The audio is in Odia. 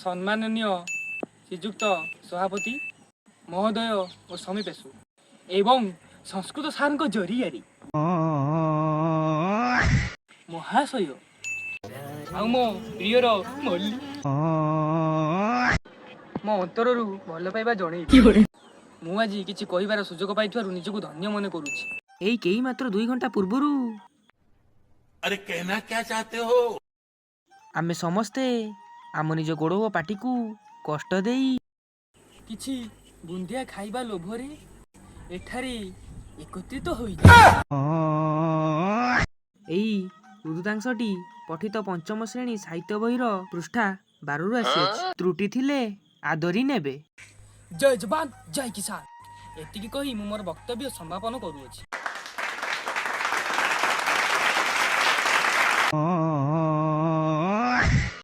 ସମ୍ମାନନୀୟ ଶ୍ରୀଯୁକ୍ତ ସଭାପତି ମହୋଦୟ ଓ ସମୀପେଶୁ ଏବଂ ସଂସ୍କୃତ ସାରଙ୍କ ଜରିଆରେ ମହାଶୟ ଆଉ ମୋ ପ୍ରିୟର ମଲ୍ଲି ମୋ ଅନ୍ତରରୁ ଭଲ ପାଇବା ଜଣେଇ ମୁଁ ଆଜି କିଛି କହିବାର ସୁଯୋଗ ପାଇଥିବାରୁ ନିଜକୁ ଧନ୍ୟ ମନେ କରୁଛି। ଏଇ କେଇ ମାତ୍ର 2 ଘଣ୍ଟା ପୂର୍ବରୁ अरे कहना क्या चाहते हो? ଆମେ ସମସ୍ତେ ଆମ ନିଜ ଗୋଡ଼ ଓ ପାଟିକୁ କଷ୍ଟ ଦେଇ କିଛି ବୁନ୍ଦିଆ ଖାଇବା ଲୋଭରେ ଏଠାରେ ଏକତ୍ରିତ ହୋଇଛି। ଏଇ ଉଦ୍ଦୃତାଂଶଟି ପଠିତ ପଞ୍ଚମ ଶ୍ରେଣୀ ସାହିତ୍ୟ ବହିର ପୃଷ୍ଠା 12ରୁ ଆସିଅଛି। ତ୍ରୁଟି ଥିଲେ ଆଦରି ନେବେ। ଜୟ ଯବାନ ଜୟ କିଷାନ ଏତିକି କହି ମୁଁ ମୋର ବକ୍ତବ୍ୟ ସମାପନ କରୁଅଛି।